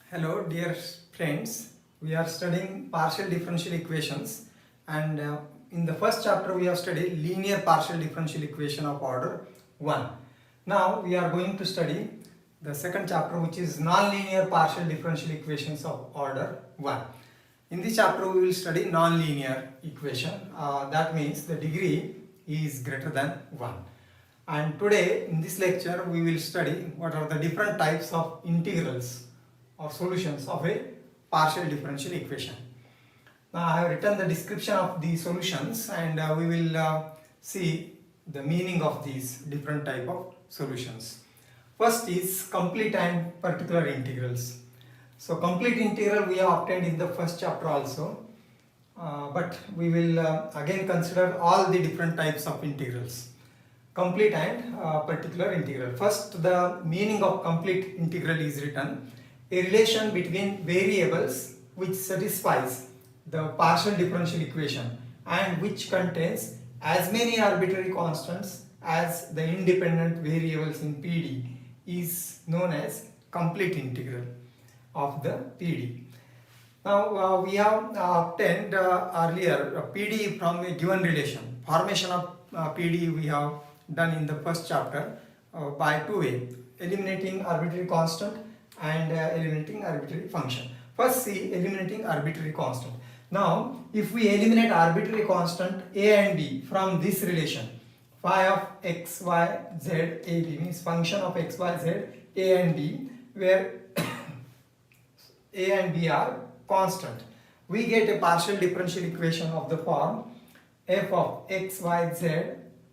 Hello dear friends, we are studying partial differential equations and in the first chapter we have studied linear partial differential equation of order 1. Now we are going to study the second chapter, which is non-linear partial differential equations of order 1. In this chapter we will study non-linear equation, that means the degree is greater than 1. And today in this lecture we will study what are the different types of integrals or solutions of a partial differential equation. Now I have written the description of the solutions and we will see the meaning of these different type of solutions. First is complete and particular integrals. So complete integral we have obtained in the first chapter also, but we will again consider all the different types of integrals. Complete and particular integral. First, the meaning of complete integral is written: a relation between variables which satisfies the partial differential equation and which contains as many arbitrary constants as the independent variables in PDE is known as complete integral of the PDE. Now we have obtained earlier a PDE from a given relation. Formation of PDE we have done in the first chapter by two ways: eliminating arbitrary constant and eliminating arbitrary function. First, see eliminating arbitrary constant. Now if we eliminate arbitrary constant a and b from this relation, phi of x, y, z, a, b means function of x, y, z, a and b, where a and b are constant, we get a partial differential equation of the form f of x, y, z,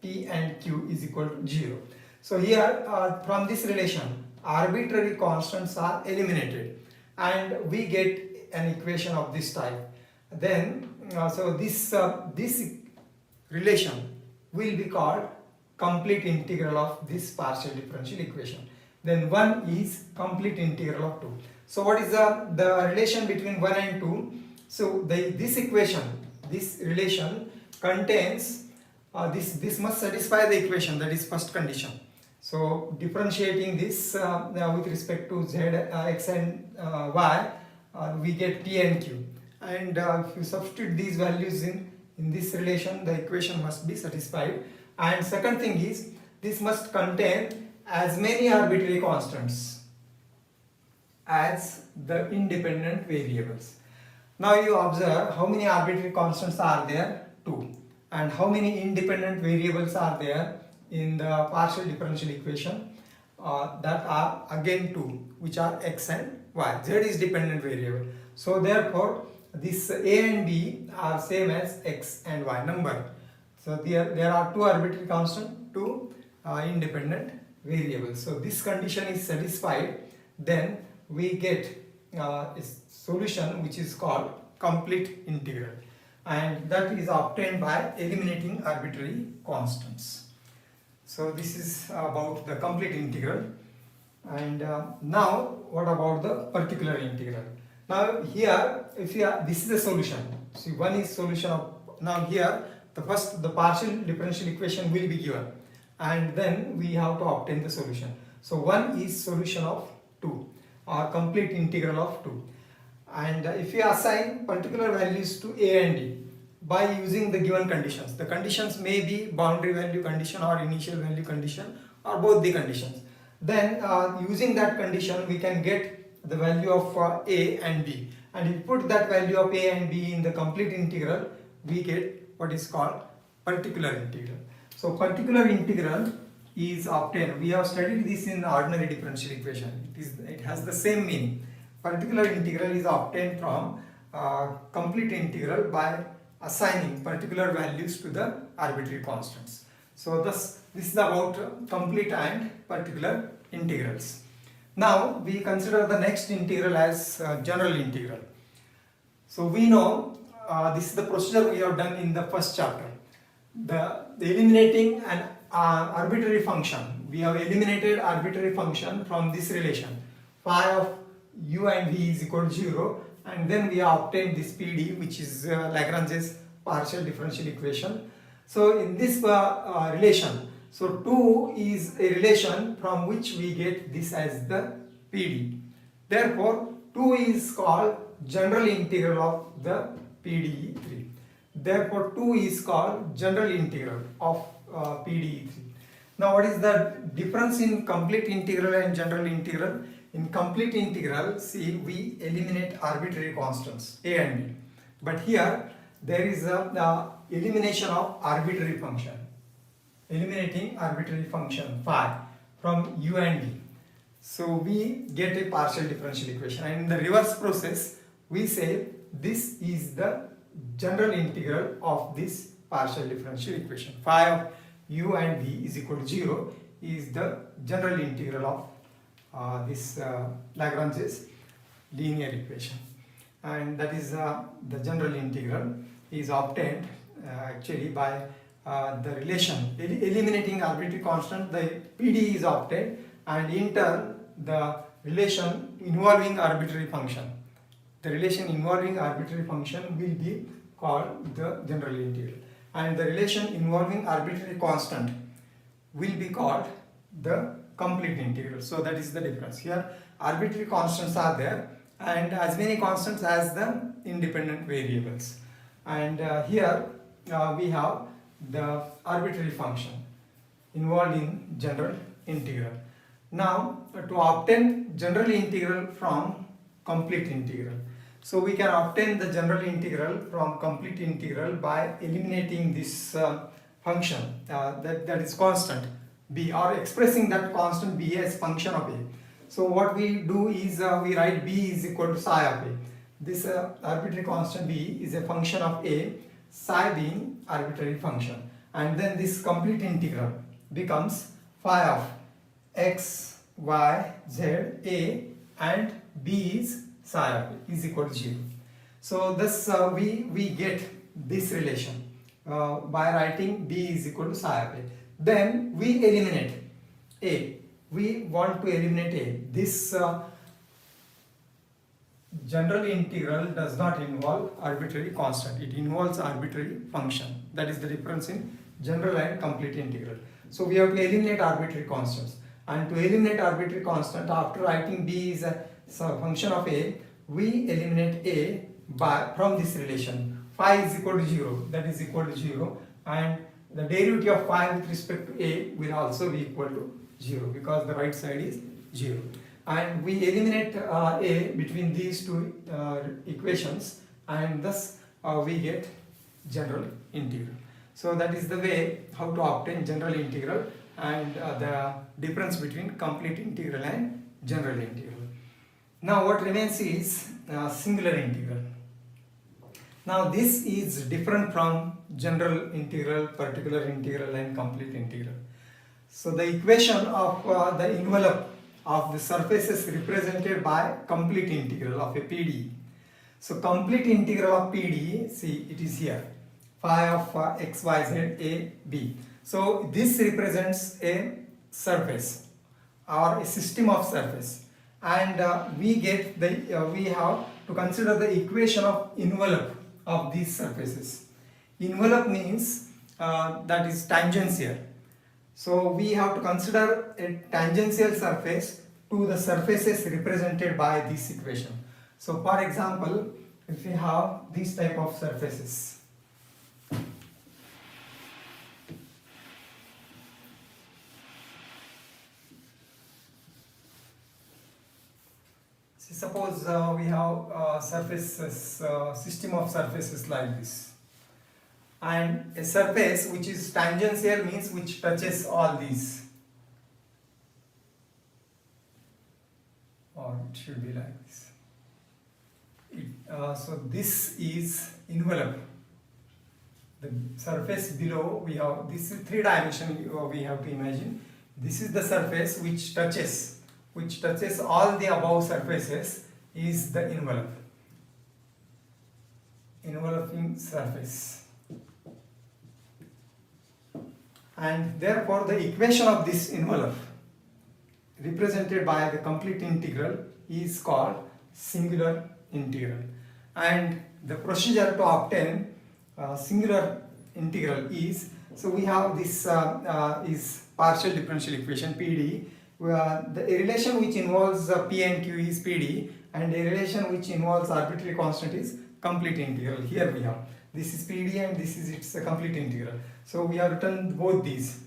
p and q is equal to 0. So here from this relation arbitrary constants are eliminated and we get an equation of this type. Then so this relation will be called complete integral of this partial differential equation. Then 1 is complete integral of 2. So what is the relation between 1 and 2? So this equation, this relation contains this must satisfy the equation, that is first condition. So differentiating this with respect to z, x and y, we get p and q. And if you substitute these values in this relation, the equation must be satisfied. And second thing is, this must contain as many arbitrary constants as the independent variables. Now you observe how many arbitrary constants are there? 2. And how many independent variables are there in the partial differential equation? That are again 2, which are x and y. Z is dependent variable. So therefore this a and b are same as x and y number. So there are 2 arbitrary constants, 2 independent variables. So this condition is satisfied, then we get a solution which is called complete integral, and that is obtained by eliminating arbitrary constants. So this is about the complete integral. And now what about the particular integral? Now here, if you are, this is the solution. See, one is solution of, now here the partial differential equation will be given and then we have to obtain the solution. So 1 is solution of 2 or complete integral of 2. And if you assign particular values to a and d by using the given conditions, the conditions may be boundary value condition or initial value condition or both the conditions, then using that condition we can get the value of a and b, and if you put that value of a and b in the complete integral, we get what is called particular integral. So particular integral is obtained. We have studied this in ordinary differential equation. It has the same meaning. Particular integral is obtained from complete integral by assigning particular values to the arbitrary constants. So this is about complete and particular integrals. Now we consider the next integral as general integral. So we know this is the procedure we have done in the first chapter. The eliminating an arbitrary function. We have eliminated arbitrary function from this relation. Phi of u and v is equal to 0, and then we have obtained this PD, which is Lagrange's partial differential equation. So in this relation, so 2 is a relation from which we get this as the PD. Therefore 2 is called general integral of the PDE 3. Therefore 2 is called general integral of PDE 3. Now what is the difference in complete integral and general integral? In complete integral, see, we eliminate arbitrary constants a and b. But here there is a elimination of arbitrary function. Eliminating arbitrary function phi from u and v. So we get a partial differential equation, and in the reverse process we say this is the general integral of this partial differential equation. Phi of u and v is equal to 0 is the general integral of this Lagrange's linear equation, and that is the general integral is obtained actually by the relation eliminating arbitrary constant. The PDE is obtained, and in turn the relation involving arbitrary function. The relation involving arbitrary function will be called the general integral, and the relation involving arbitrary constant will be called the complete integral. So that is the difference. Here arbitrary constants are there, and as many constants as the independent variables, and here we have the arbitrary function involved in general integral. Now to obtain general integral from complete integral, so we can obtain the general integral from complete integral by eliminating this function that is constant b, or expressing that constant b as function of a. So what we do is we write b is equal to psi of a. This arbitrary constant b is a function of a, psi being arbitrary function, and then this complete integral becomes phi of x, y, z, a, and b is psi of a is equal to 0. So thus we get this relation by writing b is equal to psi of a. Then we eliminate a. We want to eliminate a. This general integral does not involve arbitrary constant. It involves arbitrary function. That is the difference in general and complete integral. So we have to eliminate arbitrary constants. And to eliminate arbitrary constant, after writing b is a function of a, we eliminate a from this relation. Phi is equal to 0. That is equal to 0. And the derivative of phi with respect to a will also be equal to 0 because the right side is 0. And we eliminate a between these two equations, and thus we get general integral. So that is the way how to obtain general integral and the difference between complete integral and general integral. Now what remains is singular integral. Now this is different from general integral, particular integral, and complete integral. So the equation of the envelope of the surfaces represented by complete integral of a PDE. So complete integral of PDE, see, it is here, phi of x, y, z, a, b. So this represents a surface or a system of surface, and we get the we have to consider the equation of envelope of these surfaces. Envelope means that is tangential. So we have to consider a tangential surface to the surfaces represented by this equation. So for example, if we have these type of surfaces, suppose we have surfaces, system of surfaces like this, and a surface which is tangential means which touches all these, or it should be like this. So this is envelope. The surface below, we have this is 3 dimension we have to imagine. This is the surface which touches all the above surfaces is the envelope. Enveloping surface. And therefore the equation of this envelope represented by the complete integral is called singular integral. And the procedure to obtain singular integral is, so we have this is partial differential equation PDE. The relation which involves P and Q is PDE, and a relation which involves arbitrary constant is complete integral. Here we have, this is PDE and this is its complete integral. So we have written both these.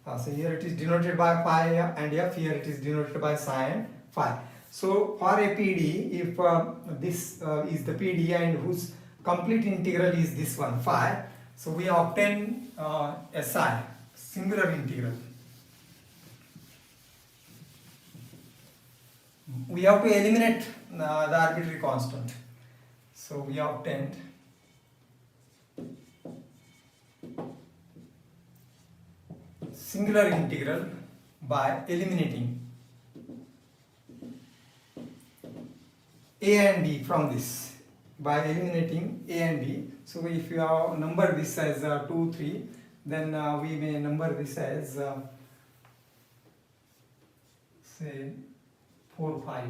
So here it is denoted by phi and f, here it is denoted by psi and phi. So for a PDE, if this is the PDE and whose complete integral is this one phi, so we obtain a psi, singular integral. We have to eliminate the arbitrary constant. So we obtained singular integral by eliminating a and b from this. By eliminating a and b, so if you have number this as 2, 3, then we may number this as say 4, 5.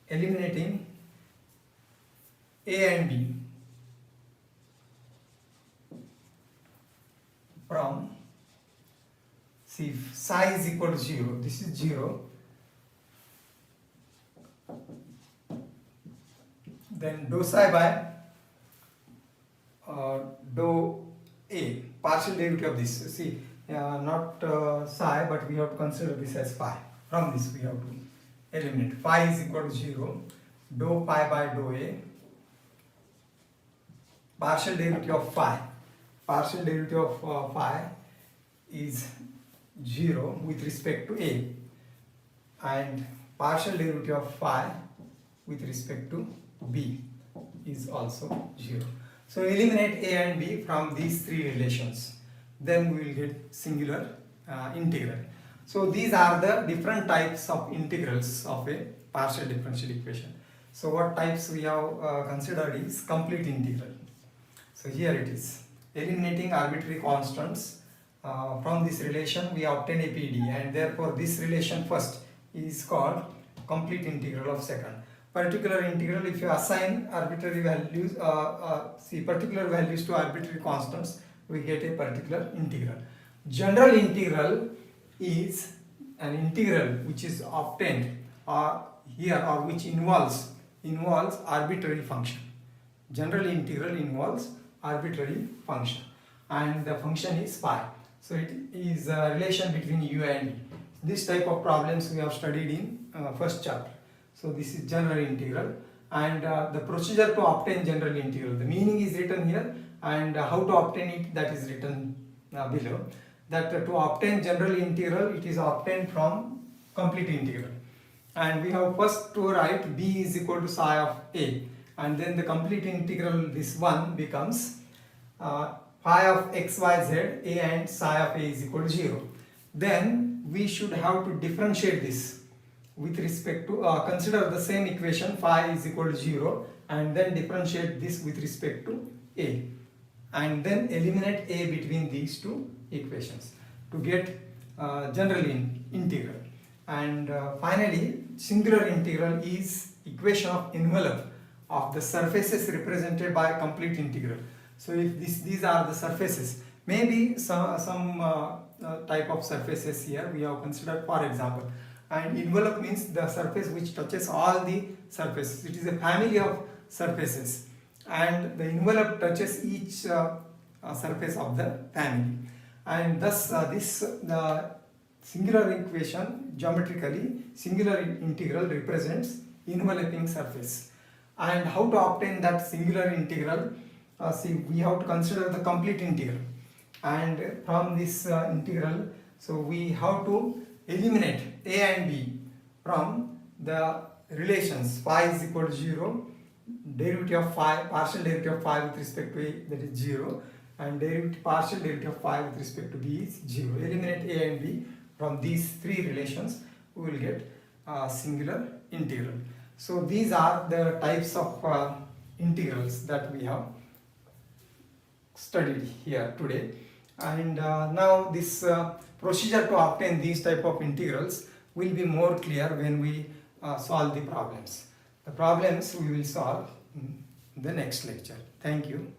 Eliminating a and b from, see, if psi is equal to 0, this is 0, then dou psi by dou a, partial derivative of this. See, not psi, but we have to consider this as phi. From this we have to eliminate. Phi is equal to 0, dou pi by dou a, partial derivative of phi. Partial derivative of phi is 0 with respect to a, and partial derivative of phi with respect to b is also 0. So eliminate a and b from these three relations, then we will get singular integral. So these are the different types of integrals of a partial differential equation. So what types we have considered is complete integral. So here it is. Eliminating arbitrary constants, from this relation we obtain a PDE, and therefore this relation first is called complete integral of second. Particular integral, if you assign arbitrary values, particular values to arbitrary constants, we get a particular integral. General integral is an integral which is obtained here, or which involves arbitrary function. General integral involves arbitrary function, and the function is phi. So it is a relation between u and v. This type of problems we have studied in first chapter. So this is general integral, and the procedure to obtain general integral, the meaning is written here, and how to obtain it, that is written below. That to obtain general integral, it is obtained from complete integral, and we have first to write b is equal to psi of a, and then the complete integral, this one becomes phi of x, y, z, a and psi of a is equal to 0. Then we should have to differentiate this with respect to, consider the same equation, phi is equal to 0, and then differentiate this with respect to a, and then eliminate a between these two equations to get general integral. And finally, singular integral is equation of envelope of the surfaces represented by complete integral. So if these are the surfaces, maybe some type of surfaces here we have considered, for example, and envelope means the surface which touches all the surfaces. It is a family of surfaces, and the envelope touches each surface of the family, and thus the singular equation, geometrically singular integral represents enveloping surface. And how to obtain that singular integral? See, we have to consider the complete integral, and from this integral, so we have to eliminate a and b from the relations. Phi is equal to 0, derivative of phi, partial derivative of phi with respect to a, that is 0, and partial derivative of phi with respect to b is 0. Eliminate a and b from these three relations, we will get singular integral. So these are the types of integrals that we have studied here today, and now this procedure to obtain these type of integrals will be more clear when we solve the problems. The problems we will solve in the next lecture. Thank you.